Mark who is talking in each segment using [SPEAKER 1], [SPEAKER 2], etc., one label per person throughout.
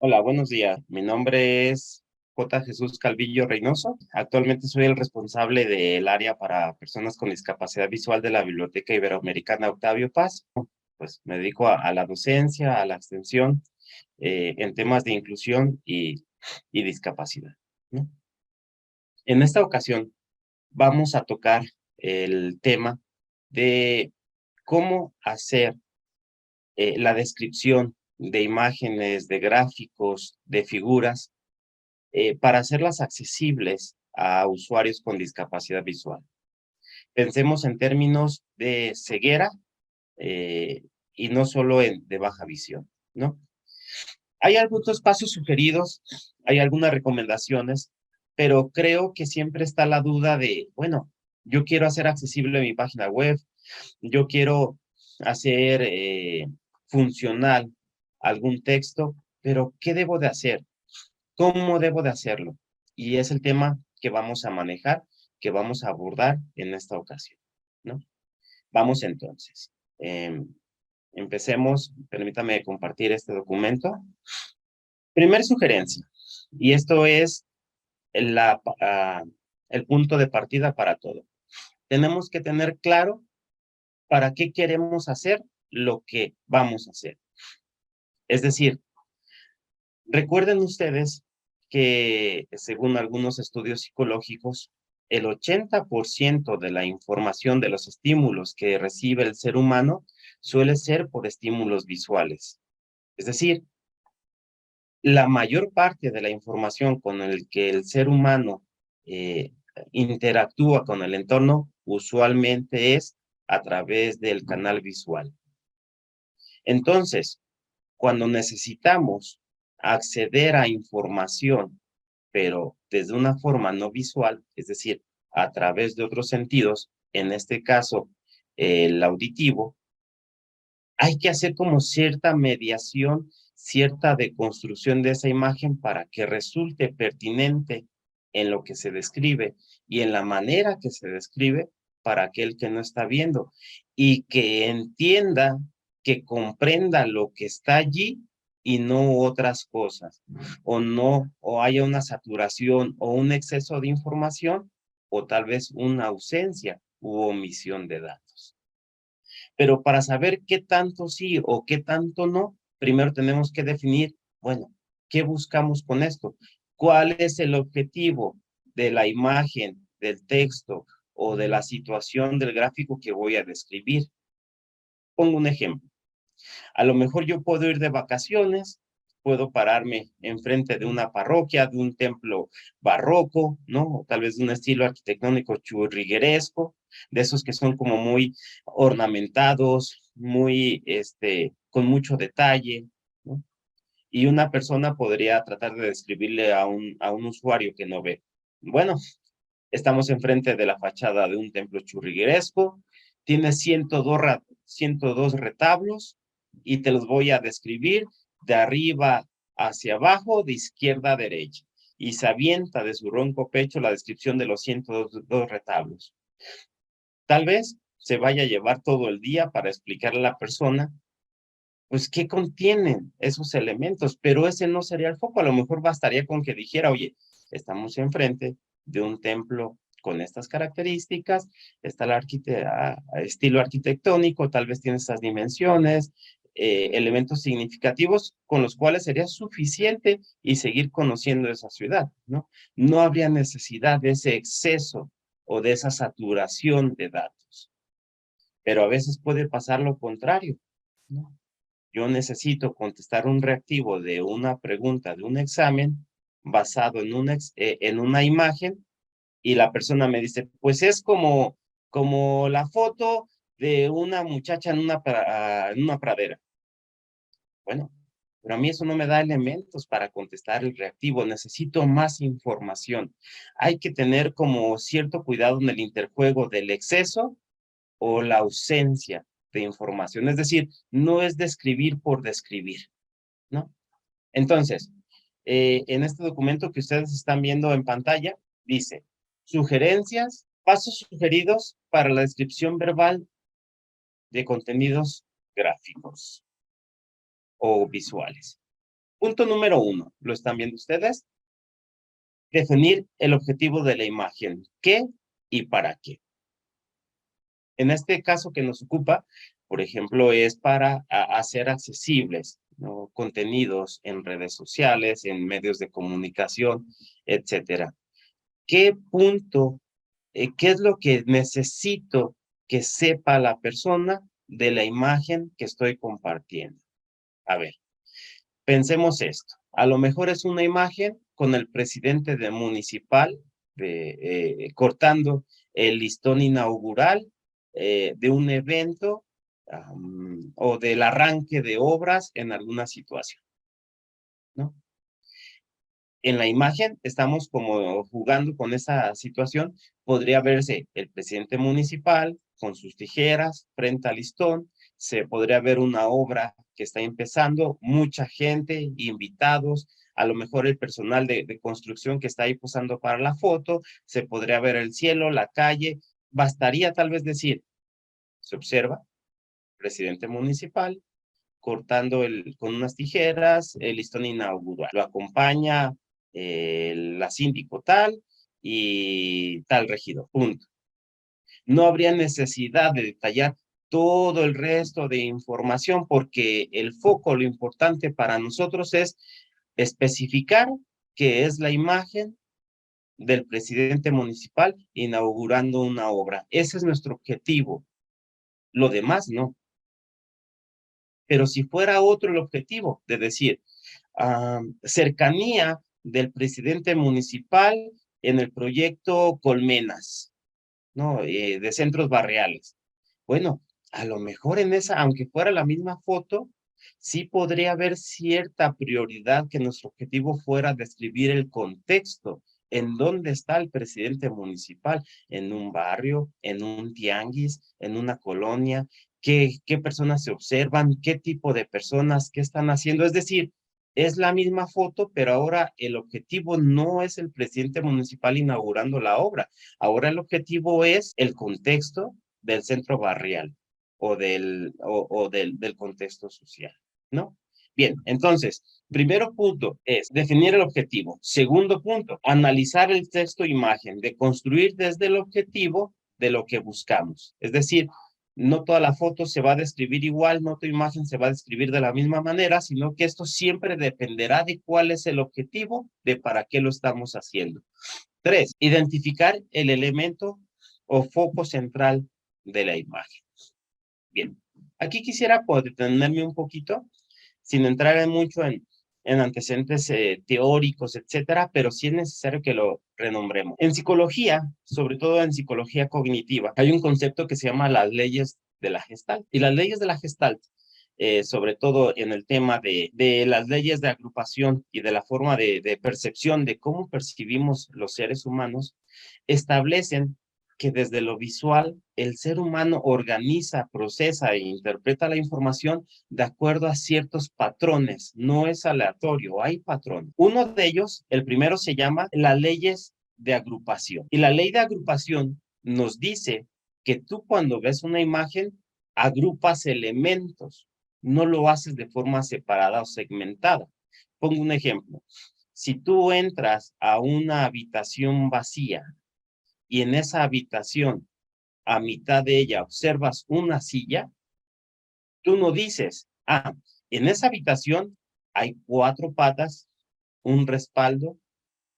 [SPEAKER 1] Hola, buenos días. Mi nombre es J. Jesús Calvillo Reynoso. Actualmente soy el responsable del área para personas con discapacidad visual de la Biblioteca Iberoamericana Octavio Paz. Pues me dedico a la docencia, a la extensión en temas de inclusión y discapacidad, ¿no? En esta ocasión vamos a tocar el tema de cómo hacer la descripción de imágenes, de gráficos, de figuras para hacerlas accesibles a usuarios con discapacidad visual. Pensemos en términos de ceguera eh, y no solo de baja visión, ¿no? Hay algunos pasos sugeridos, hay algunas recomendaciones, pero creo que siempre está la duda de, bueno, yo quiero hacer accesible mi página web, yo quiero hacer funcional algún texto, pero ¿qué debo de hacer? ¿Cómo debo de hacerlo? Y es el tema que vamos a manejar, que vamos a abordar en esta ocasión, ¿no? Vamos entonces. Empecemos, permítame compartir este documento. Primer sugerencia, y esto es el punto de partida para todo. Tenemos que tener claro para qué queremos hacer lo que vamos a hacer. Es decir, recuerden ustedes que según algunos estudios psicológicos, el 80% de la información de los estímulos que recibe el ser humano suele ser por estímulos visuales. Es decir, la mayor parte de la información con el que el ser humano eh, interactúa con el entorno usualmente es a través del canal visual. Entonces, cuando necesitamos acceder a información, pero desde una forma no visual, es decir, a través de otros sentidos, en este caso, el auditivo, hay que hacer como cierta mediación, cierta deconstrucción de esa imagen para que resulte pertinente en lo que se describe y en la manera que se describe para aquel que no está viendo y que entienda, que comprenda lo que está allí y no otras cosas, o no, o haya una saturación o un exceso de información, o tal vez una ausencia u omisión de datos. Pero para saber qué tanto sí o qué tanto no, primero tenemos que definir, bueno, ¿qué buscamos con esto? ¿Cuál es el objetivo de la imagen, del texto o de la situación del gráfico que voy a describir? Pongo un ejemplo. A lo mejor yo puedo ir de vacaciones, puedo pararme enfrente de una parroquia, de un templo barroco, ¿no? O tal vez de un estilo arquitectónico churrigueresco, de esos que son como muy ornamentados, muy, con mucho detalle, ¿no? Y una persona podría tratar de describirle a un usuario que no ve. Bueno, estamos enfrente de la fachada de un templo churrigueresco, tiene 102 retablos y te los voy a describir de arriba hacia abajo, de izquierda a derecha. Y se avienta de su ronco pecho la descripción de los 102 retablos. Tal vez se vaya a llevar todo el día para explicarle a la persona, pues, qué contienen esos elementos, pero ese no sería el foco. A lo mejor bastaría con que dijera, oye, estamos enfrente de un templo con estas características, está el estilo arquitectónico, tal vez tiene estas dimensiones, elementos significativos con los cuales sería suficiente y seguir conociendo esa ciudad, ¿no? No habría necesidad de ese exceso o de esa saturación de datos, pero a veces puede pasar lo contrario, ¿no? Yo necesito contestar un reactivo de una pregunta de un examen basado en una imagen y la persona me dice, pues es como la foto de una muchacha en una pradera. Bueno, pero a mí eso no me da elementos para contestar el reactivo, necesito más información. Hay que tener como cierto cuidado en el interjuego del exceso o la ausencia de información. Es decir, no es describir por describir, ¿no? Entonces, en este documento que ustedes están viendo en pantalla, dice, sugerencias, pasos sugeridos para la descripción verbal de contenidos gráficos o visuales. Punto número 1, ¿lo están viendo ustedes? Definir el objetivo de la imagen, qué y para qué. En este caso que nos ocupa, por ejemplo, es para hacer accesibles, ¿no?, contenidos en redes sociales, en medios de comunicación, etcétera. ¿Qué punto, qué es lo que necesito que sepa la persona de la imagen que estoy compartiendo? A ver, pensemos esto. A lo mejor es una imagen con el presidente de municipal cortando el listón inaugural de un evento o del arranque de obras en alguna situación, ¿no? En la imagen estamos como jugando con esa situación. Podría verse el presidente municipal con sus tijeras frente al listón. Se podría ver una obra que está empezando, mucha gente, invitados, a lo mejor el personal de construcción que está ahí posando para la foto. Se podría ver el cielo, la calle. Bastaría tal vez decir, se observa, presidente municipal, cortando con unas tijeras el listón inaugural. Lo acompaña la síndico tal y tal regidor. Punto. No habría necesidad de detallar todo el resto de información porque el foco, lo importante para nosotros es especificar que es la imagen del presidente municipal inaugurando una obra. Ese es nuestro objetivo. Lo demás no. Pero si fuera otro el objetivo, de decir, cercanía del presidente municipal en el proyecto Colmenas, ¿no? De centros barriales. Bueno, a lo mejor en esa, aunque fuera la misma foto, sí podría haber cierta prioridad que nuestro objetivo fuera describir el contexto, en dónde está el presidente municipal, en un barrio, en un tianguis, en una colonia, qué personas se observan, qué tipo de personas, qué están haciendo. Es decir, es la misma foto, pero ahora el objetivo no es el presidente municipal inaugurando la obra. Ahora el objetivo es el contexto del centro barrial o del contexto social, ¿no? Bien, entonces, primero punto es definir el objetivo. Segundo punto, analizar el texto imagen, de construir desde el objetivo de lo que buscamos. Es decir, no toda la foto se va a describir igual, no toda imagen se va a describir de la misma manera, sino que esto siempre dependerá de cuál es el objetivo, de para qué lo estamos haciendo. 3, identificar el elemento o foco central de la imagen. Bien, aquí quisiera detenerme un poquito, sin entrar mucho en antecedentes teóricos, etcétera, pero sí es necesario que lo renombremos. En psicología, sobre todo en psicología cognitiva, hay un concepto que se llama las leyes de la Gestalt. Y las leyes de la Gestalt, sobre todo en el tema de las leyes de agrupación y de la forma de percepción de cómo percibimos los seres humanos, establecen que desde lo visual el ser humano organiza, procesa e interpreta la información de acuerdo a ciertos patrones. No es aleatorio, hay patrones. Uno de ellos, el primero, se llama las leyes de agrupación. Y la ley de agrupación nos dice que tú, cuando ves una imagen, agrupas elementos, no lo haces de forma separada o segmentada. Pongo un ejemplo. Si tú entras a una habitación vacía y en esa habitación, a mitad de ella, observas una silla, tú no dices, en esa habitación hay 4 patas, un respaldo,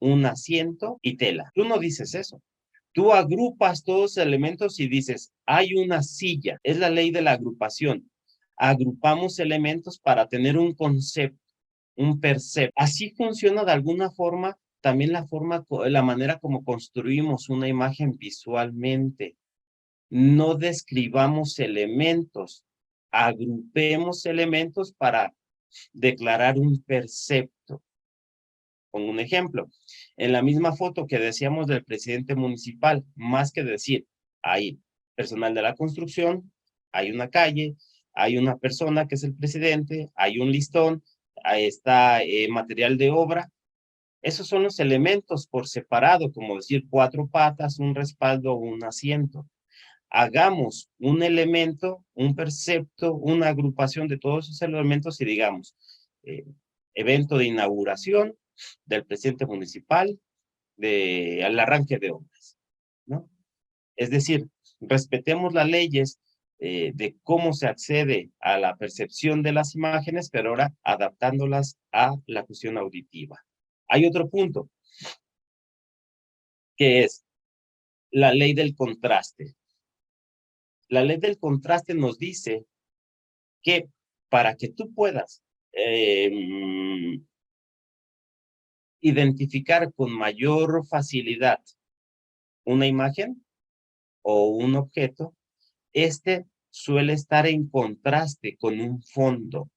[SPEAKER 1] un asiento y tela. Tú no dices eso. Tú agrupas todos los elementos y dices, hay una silla. Es la ley de la agrupación. Agrupamos elementos para tener un concepto, un percepto. Así funciona de alguna forma también la manera como construimos una imagen visualmente. No describamos elementos, agrupemos elementos para declarar un percepto. Pongo un ejemplo. En la misma foto que decíamos del presidente municipal, más que decir, hay personal de la construcción, hay una calle, hay una persona que es el presidente, hay un listón, ahí está material de obra. Esos son los elementos por separado, como decir 4 patas, un respaldo, un asiento. Hagamos un elemento, un percepto, una agrupación de todos esos elementos y digamos, evento de inauguración del presidente municipal, al arranque de obras, ¿no? Es decir, respetemos las leyes de cómo se accede a la percepción de las imágenes, pero ahora adaptándolas a la cuestión auditiva. Hay otro punto, que es la ley del contraste. La ley del contraste nos dice que para que tú puedas identificar con mayor facilidad una imagen o un objeto, este suele estar en contraste con un fondo.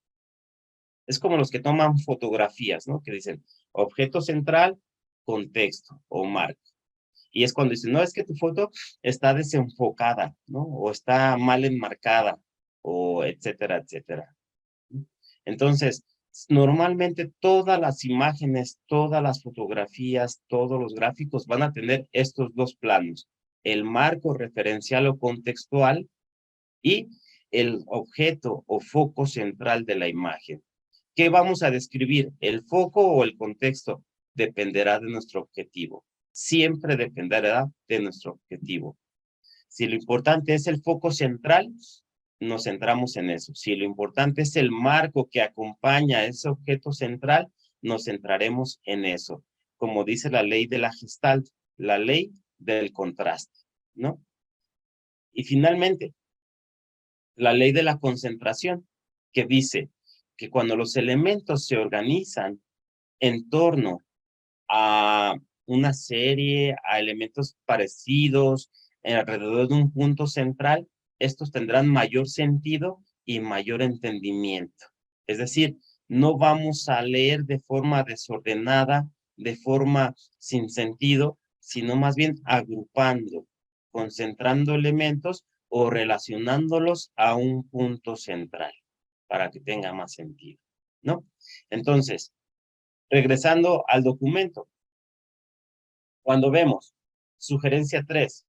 [SPEAKER 1] Es como los que toman fotografías, ¿no? Que dicen objeto central, contexto o marco. Y es cuando dicen, no, es que tu foto está desenfocada, ¿no? O está mal enmarcada, o etcétera, etcétera. Entonces, normalmente todas las imágenes, todas las fotografías, todos los gráficos van a tener estos dos planos, el marco referencial o contextual y el objeto o foco central de la imagen. ¿Qué vamos a describir? ¿El foco o el contexto? Dependerá de nuestro objetivo. Siempre dependerá de nuestro objetivo. Si lo importante es el foco central, nos centramos en eso. Si lo importante es el marco que acompaña a ese objeto central, nos centraremos en eso. Como dice la ley de la Gestalt, la ley del contraste, ¿no? Y finalmente, la ley de la concentración, que dice que cuando los elementos se organizan en torno a una serie, a elementos parecidos, alrededor de un punto central, estos tendrán mayor sentido y mayor entendimiento. Es decir, no vamos a leer de forma desordenada, de forma sin sentido, sino más bien agrupando, concentrando elementos o relacionándolos a un punto central para que tenga más sentido, ¿no? Entonces, regresando al documento, cuando vemos sugerencia 3,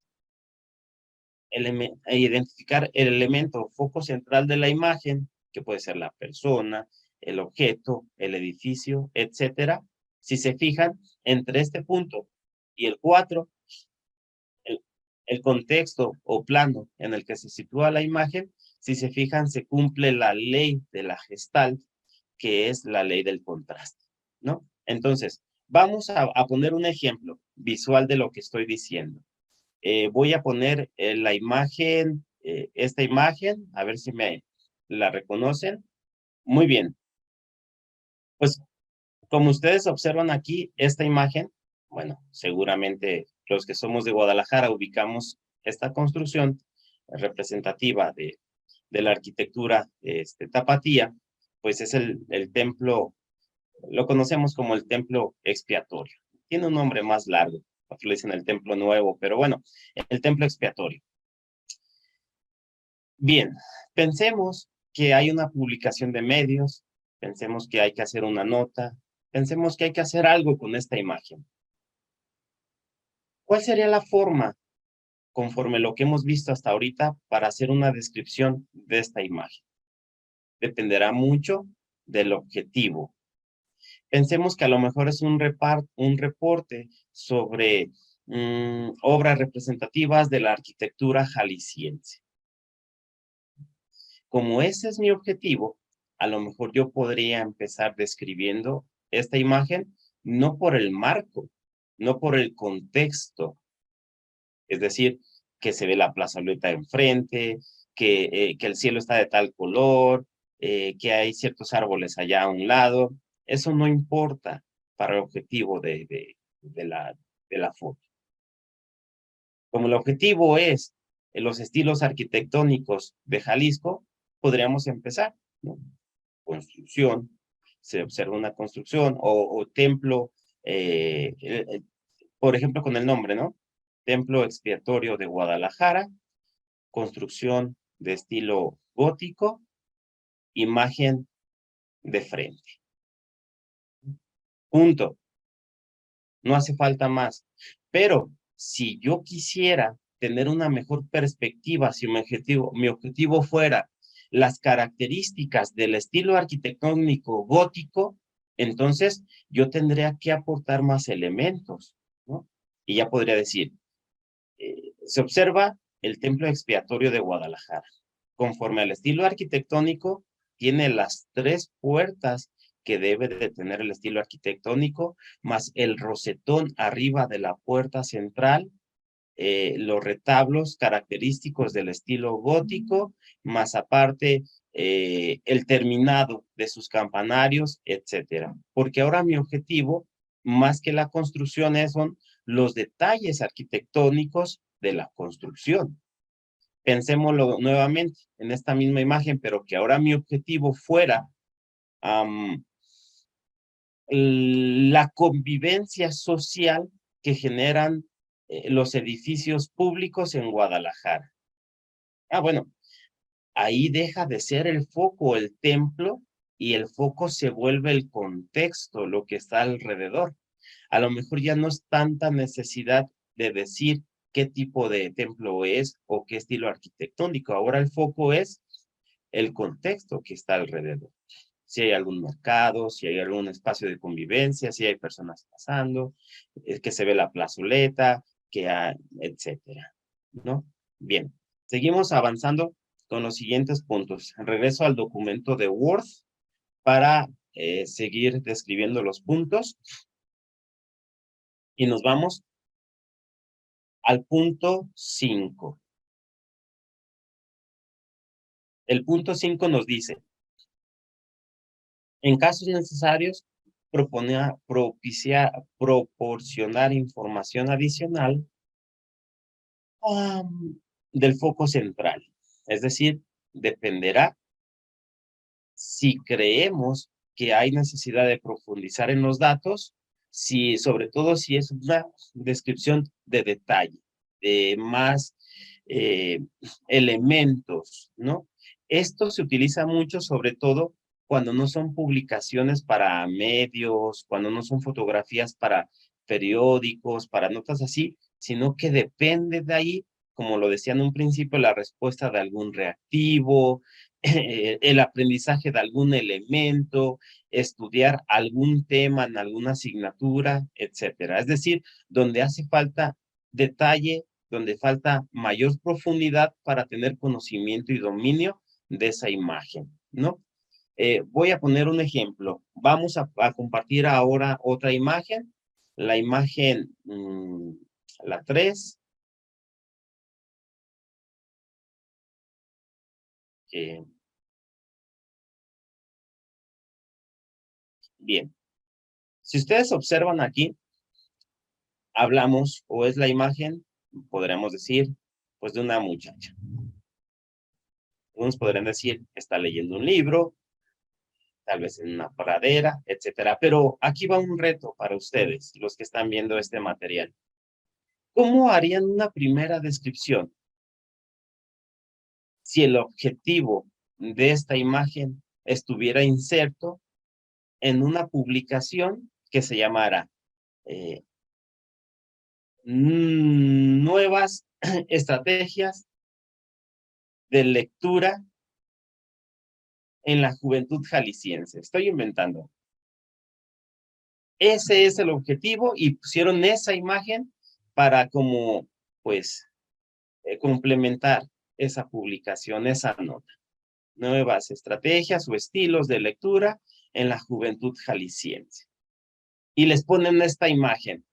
[SPEAKER 1] identificar el elemento o foco central de la imagen, que puede ser la persona, el objeto, el edificio, etcétera. Si se fijan, entre este punto y el 4, el contexto o plano en el que se sitúa la imagen, si se fijan, se cumple la ley de la Gestalt, que es la ley del contraste, ¿no? Entonces, vamos a poner un ejemplo visual de lo que estoy diciendo. Voy a poner la imagen, esta imagen, a ver si me la reconocen. Muy bien. Pues, como ustedes observan aquí, esta imagen, bueno, seguramente los que somos de Guadalajara ubicamos esta construcción representativa de la arquitectura tapatía, pues es el templo, lo conocemos como el templo expiatorio. Tiene un nombre más largo, otros le dicen el templo nuevo, pero bueno, el templo expiatorio. Bien, pensemos que hay una publicación de medios, pensemos que hay que hacer una nota, pensemos que hay que hacer algo con esta imagen. ¿Cuál sería la forma, conforme lo que hemos visto hasta ahorita, para hacer una descripción de esta imagen? Dependerá mucho del objetivo. Pensemos que a lo mejor es un reporte sobre obras representativas de la arquitectura jalisciense. Como ese es mi objetivo, a lo mejor yo podría empezar describiendo esta imagen no por el marco, no por el contexto, es decir, que se ve la plazoleta enfrente, que el cielo está de tal color, que hay ciertos árboles allá a un lado. Eso no importa para el objetivo de la foto. Como el objetivo es los estilos arquitectónicos de Jalisco, podríamos empezar, ¿no? Construcción, se observa una construcción o templo, por ejemplo, con el nombre, ¿no? Templo Expiatorio de Guadalajara, construcción de estilo gótico, imagen de frente. Punto. No hace falta más. Pero si yo quisiera tener una mejor perspectiva, si mi objetivo fuera las características del estilo arquitectónico gótico, Entonces, yo tendría que aportar más elementos, ¿no? Y ya podría decir, se observa el templo expiatorio de Guadalajara. Conforme al estilo arquitectónico, tiene las 3 puertas que debe de tener el estilo arquitectónico, más el rosetón arriba de la puerta central, los retablos característicos del estilo gótico, más aparte el terminado de sus campanarios, etcétera. Porque ahora mi objetivo, más que la construcción, son los detalles arquitectónicos de la construcción. Pensémoslo nuevamente en esta misma imagen, pero que ahora mi objetivo fuera la convivencia social que generan los edificios públicos en Guadalajara. Bueno, ahí deja de ser el foco, el templo, y el foco se vuelve el contexto, lo que está alrededor. A lo mejor ya no es tanta necesidad de decir qué tipo de templo es o qué estilo arquitectónico. Ahora el foco es el contexto que está alrededor. Si hay algún mercado, si hay algún espacio de convivencia, si hay personas pasando, que se ve la plazoleta, que hay, etcétera, ¿no? Bien, seguimos avanzando con los siguientes puntos. Regreso al documento de Word para seguir describiendo los puntos y nos vamos al punto 5. El punto 5 nos dice, en casos necesarios, proporcionar información adicional del foco central. Es decir, dependerá si creemos que hay necesidad de profundizar en los datos, si, sobre todo si es una descripción de detalle, de más elementos, ¿no? Esto se utiliza mucho, sobre todo cuando no son publicaciones para medios, cuando no son fotografías para periódicos, para notas así, sino que depende de ahí, como lo decía en un principio, la respuesta de algún reactivo, el aprendizaje de algún elemento, estudiar algún tema en alguna asignatura, etcétera. Es decir, donde hace falta detalle, donde falta mayor profundidad para tener conocimiento y dominio de esa imagen, ¿no? Voy a poner un ejemplo. Vamos a compartir ahora otra imagen, la imagen, la 3. Bien, si ustedes observan aquí, hablamos, o es la imagen, podríamos decir, pues de una muchacha. Unos podrían decir, está leyendo un libro, tal vez en una pradera, etcétera. Pero aquí va un reto para ustedes, los que están viendo este material. ¿Cómo harían una primera descripción si el objetivo de esta imagen estuviera inserto en una publicación que se llamara nuevas estrategias de lectura en la juventud jalisciense? Estoy inventando. Ese es el objetivo y pusieron esa imagen para como, pues, complementar esa publicación, esa nota. Nuevas estrategias o estilos de lectura en la juventud jalisciense. Y les ponen esta imagen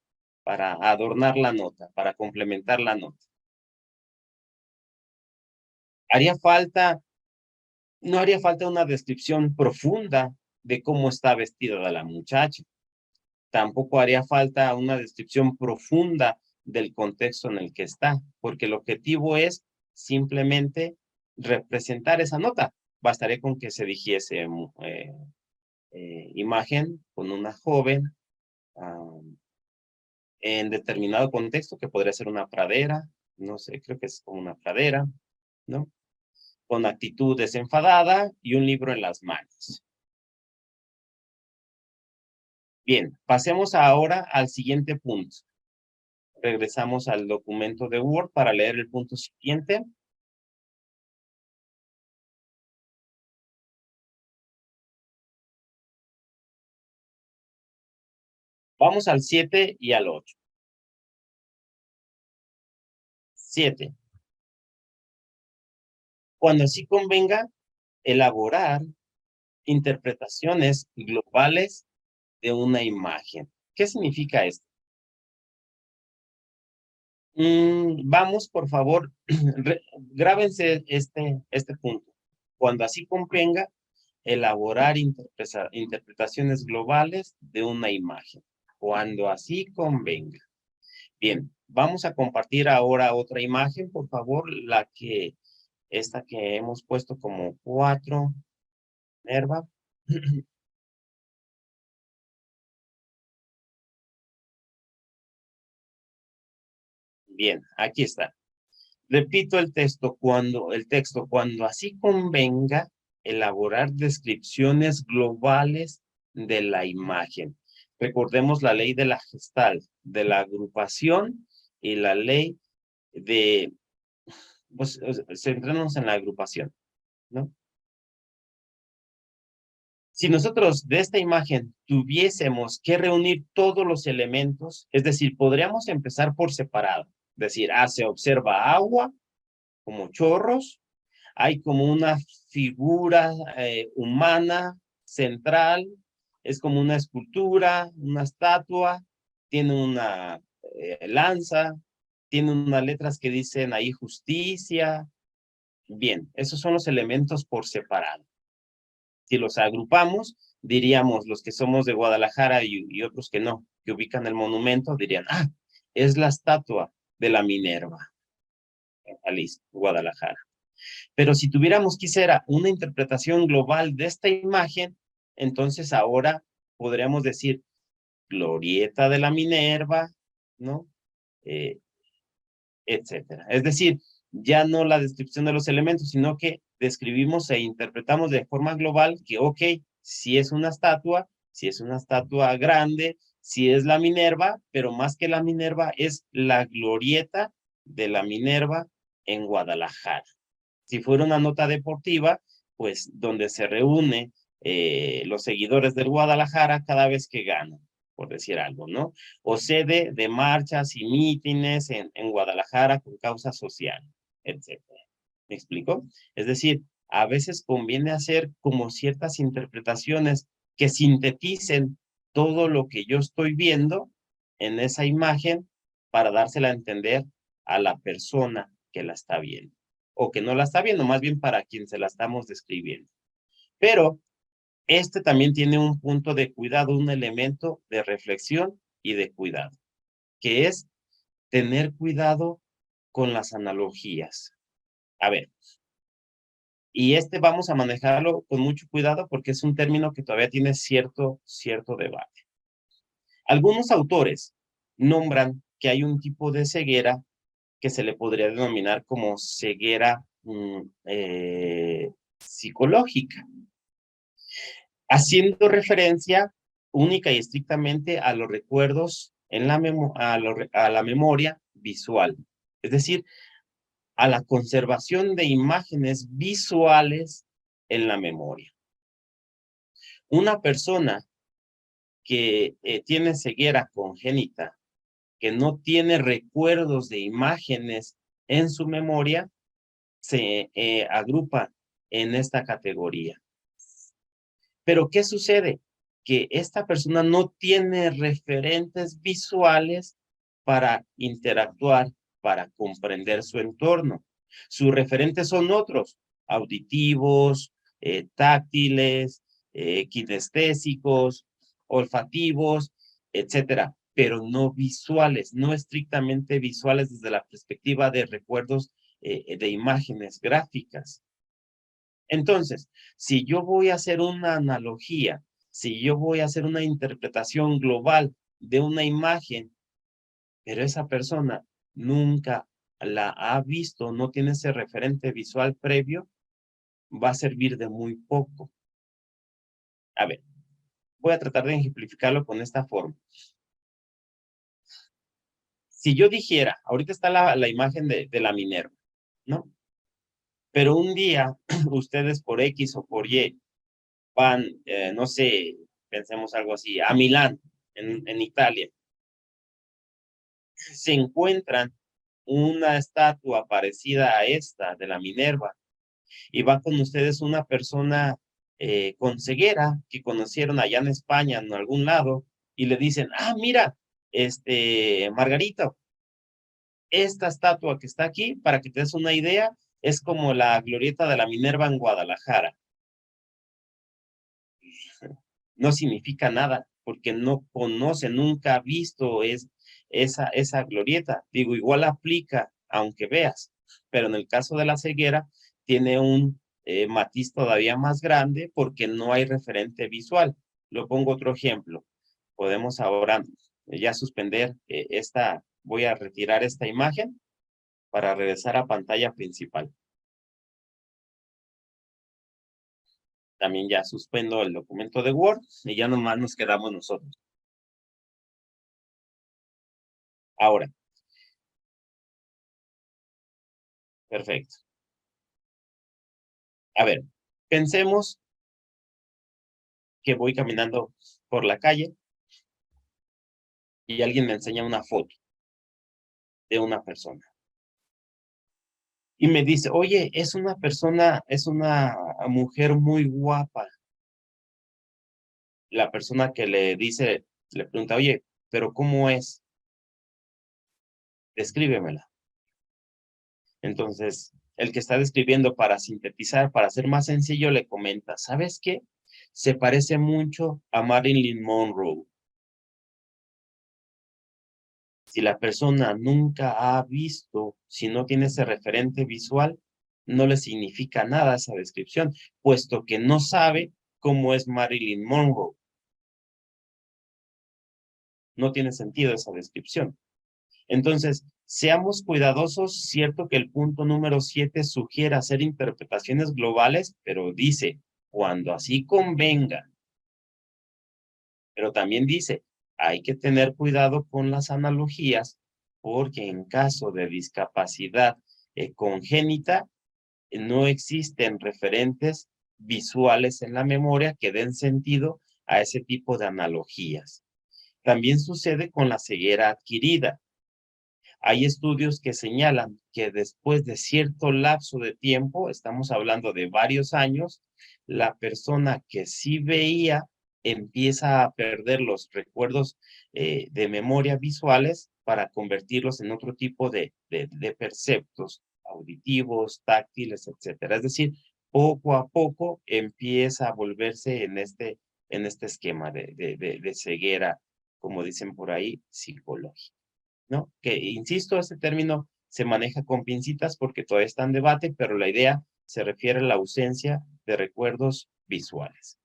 [SPEAKER 1] para adornar la nota, para complementar la nota. No haría falta una descripción profunda de cómo está vestida la muchacha. Tampoco haría falta una descripción profunda del contexto en el que está, porque el objetivo es simplemente representar esa nota. Bastaría con que se dijese imagen con una joven en determinado contexto, que podría ser una pradera, no sé, creo que es como una pradera, ¿no? Con actitud desenfadada y un libro en las manos. Bien, pasemos ahora al siguiente punto. Regresamos al documento de Word para leer el punto siguiente. Vamos al 7 y al 8. 7. Cuando así convenga, elaborar interpretaciones globales de una imagen. ¿Qué significa esto? Vamos, por favor, grábense este punto. Cuando así convenga, elaborar interpretaciones globales de una imagen. Cuando así convenga. Bien, vamos a compartir ahora otra imagen, por favor, esta que hemos puesto como 4, Nerva. Bien, aquí está. Repito el texto, cuando así convenga, elaborar descripciones globales de la imagen. Recordemos la ley de la Gestalt, de la agrupación y la ley de, pues, centrarnos en la agrupación, ¿no? Si nosotros de esta imagen tuviésemos que reunir todos los elementos, es decir, podríamos empezar por separado, decir, se observa agua como chorros, hay como una figura humana central, es como una escultura, una estatua, tiene una lanza, tiene unas letras que dicen ahí justicia. Bien, esos son los elementos por separado. Si los agrupamos, diríamos los que somos de Guadalajara y otros que no, que ubican el monumento, dirían, es la estatua de la Minerva en Jalisco, Guadalajara. Pero si tuviéramos quisiera una interpretación global de esta imagen, entonces ahora podríamos decir glorieta de la Minerva, ¿no? Eh, etcétera. Es decir, ya no la descripción de los elementos, sino que describimos e interpretamos de forma global que, ok, si es una estatua grande, si es la Minerva, pero más que la Minerva es la glorieta de la Minerva en Guadalajara. Si fuera una nota deportiva, pues donde se reúne los seguidores del Guadalajara cada vez que ganan, por decir algo, ¿no? O sede de marchas y mítines en Guadalajara con causa social, etcétera. ¿Me explico? Es decir, a veces conviene hacer como ciertas interpretaciones que sinteticen todo lo que yo estoy viendo en esa imagen para dársela a entender a la persona que la está viendo o que no la está viendo, más bien para quien se la estamos describiendo. Pero este también tiene un punto de cuidado, un elemento de reflexión y de cuidado, que es tener cuidado con las analogías. A ver, y vamos a manejarlo con mucho cuidado porque es un término que todavía tiene cierto debate. Algunos autores nombran que hay un tipo de ceguera que se le podría denominar como ceguera psicológica, haciendo referencia única y estrictamente a los recuerdos a la memoria visual, es decir, a la conservación de imágenes visuales en la memoria. Una persona que tiene ceguera congénita, que no tiene recuerdos de imágenes en su memoria, se agrupa en esta categoría. Pero ¿qué sucede? Que esta persona no tiene referentes visuales para interactuar, para comprender su entorno. Sus referentes son otros, auditivos, táctiles, kinestésicos, olfativos, etcétera, pero no visuales, no estrictamente visuales desde la perspectiva de recuerdos de imágenes gráficas. Entonces, si yo voy a hacer una analogía, si yo voy a hacer una interpretación global de una imagen, pero esa persona nunca la ha visto, no tiene ese referente visual previo, va a servir de muy poco. A ver, voy a tratar de ejemplificarlo con esta forma. Si yo dijera, ahorita está la imagen de la Minerva, ¿no? Pero un día, ustedes por X o por Y van, no sé, pensemos algo así, a Milán, en Italia, se encuentran una estatua parecida a esta de la Minerva y va con ustedes una persona con ceguera que conocieron allá en España, en algún lado, y le dicen, ah, mira, Margarito, esta estatua que está aquí, para que te des una idea, es como la glorieta de la Minerva en Guadalajara. No significa nada, porque no conoce, nunca ha visto esa glorieta. Digo, igual aplica, aunque veas, pero en el caso de la ceguera, tiene un matiz todavía más grande porque no hay referente visual. Lo pongo otro ejemplo. Podemos ahora ya suspender voy a retirar esta imagen para regresar a pantalla principal. También ya suspendo el documento de Word y ya nomás nos quedamos nosotros. Ahora, perfecto. A ver, pensemos que voy caminando por la calle y alguien me enseña una foto de una persona. Y me dice, oye, es una mujer muy guapa. La persona que le dice, le pregunta, oye, pero ¿cómo es? Descríbemela. Entonces, el que está describiendo para sintetizar, para ser más sencillo, le comenta, ¿sabes qué? Se parece mucho a Marilyn Monroe. Si la persona nunca ha visto, si no tiene ese referente visual, no le significa nada esa descripción, puesto que no sabe cómo es Marilyn Monroe. No tiene sentido esa descripción. Entonces, seamos cuidadosos, cierto que el punto número 7 sugiere hacer interpretaciones globales, pero dice, cuando así convenga. Pero también dice, hay que tener cuidado con las analogías, porque en caso de discapacidad congénita, no existen referentes visuales en la memoria que den sentido a ese tipo de analogías. También sucede con la ceguera adquirida. Hay estudios que señalan que después de cierto lapso de tiempo, estamos hablando de varios años, la persona que sí veía empieza a perder los recuerdos de memoria visuales para convertirlos en otro tipo de perceptos auditivos, táctiles, etcétera. Es decir, poco a poco empieza a volverse en este esquema de ceguera, como dicen por ahí, psicológica. ¿No? Que, insisto, este término se maneja con pincitas porque todavía está en debate, pero la idea se refiere a la ausencia de recuerdos visuales.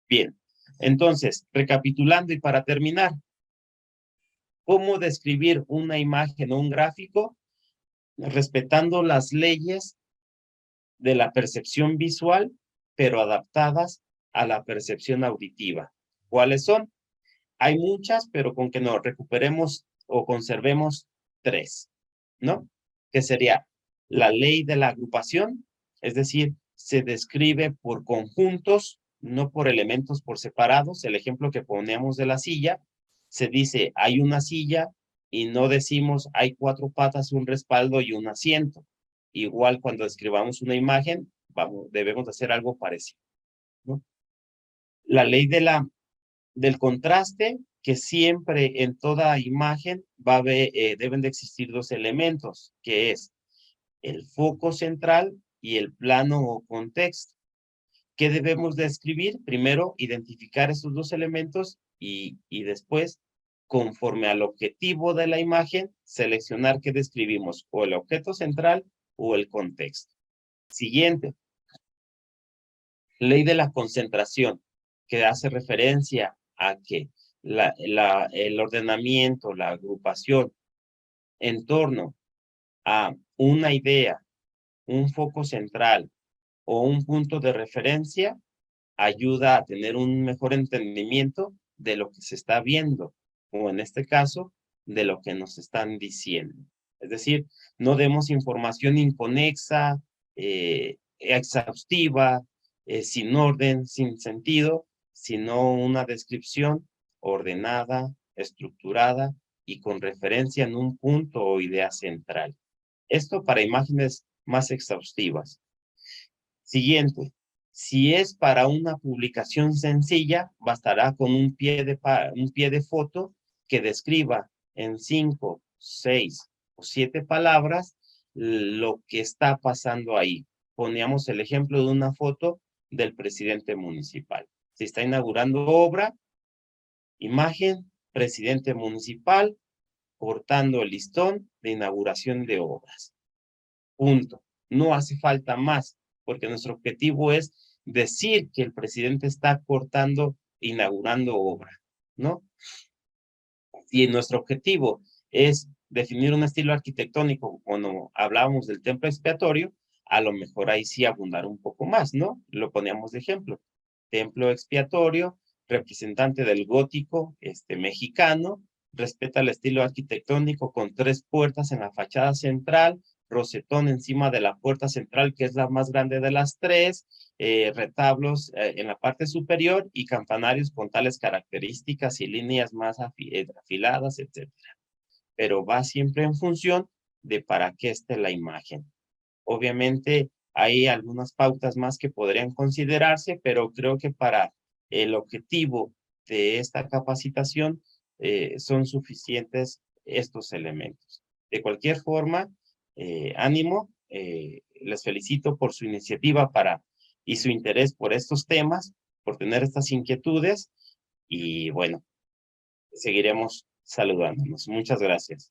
[SPEAKER 1] Bien, entonces, recapitulando y para terminar, ¿cómo describir una imagen o un gráfico respetando las leyes de la percepción visual, pero adaptadas a la percepción auditiva? ¿Cuáles son? Hay muchas, pero con que nos recuperemos o conservemos 3, ¿no? Que sería la ley de la agrupación, es decir, se describe por conjuntos, no por elementos por separados. El ejemplo que poníamos de la silla, se dice hay una silla y no decimos hay 4 patas, un respaldo y un asiento. Igual cuando describamos una imagen, debemos de hacer algo parecido, ¿no? La ley del contraste, que siempre en toda imagen deben de existir 2 elementos, que es el foco central y el plano o contexto. ¿Qué debemos de escribir? Primero, identificar esos 2 elementos y después, conforme al objetivo de la imagen, seleccionar qué describimos, o el objeto central o el contexto. Siguiente, ley de la concentración, que hace referencia a que el ordenamiento, la agrupación en torno a una idea, un foco central o un punto de referencia ayuda a tener un mejor entendimiento de lo que se está viendo, o en este caso, de lo que nos están diciendo. Es decir, no demos información inconexa, exhaustiva, sin orden, sin sentido, sino una descripción ordenada, estructurada y con referencia en un punto o idea central. Esto para imágenes más exhaustivas. Siguiente. Si es para una publicación sencilla, bastará con un pie de foto que describa en 5, 6 o 7 palabras lo que está pasando ahí. Poníamos el ejemplo de una foto del presidente municipal. Se está inaugurando obra, imagen, presidente municipal, cortando el listón de inauguración de obras. Punto. No hace falta más, porque nuestro objetivo es decir que el presidente está cortando, inaugurando obra, ¿no? Y nuestro objetivo es definir un estilo arquitectónico, cuando hablábamos del templo expiatorio, a lo mejor ahí sí abundar un poco más, ¿no? Lo poníamos de ejemplo. Templo expiatorio, representante del gótico mexicano, respeta el estilo arquitectónico con 3 puertas en la fachada central, rosetón encima de la puerta central, que es la más grande de las 3, retablos en la parte superior y campanarios con tales características y líneas más afiladas, etcétera. Pero va siempre en función de para qué esté la imagen. Obviamente hay algunas pautas más que podrían considerarse, pero creo que para el objetivo de esta capacitación son suficientes estos elementos. De cualquier forma, ánimo, les felicito por su iniciativa y su interés por estos temas, por tener estas inquietudes y bueno, seguiremos saludándonos. Muchas gracias.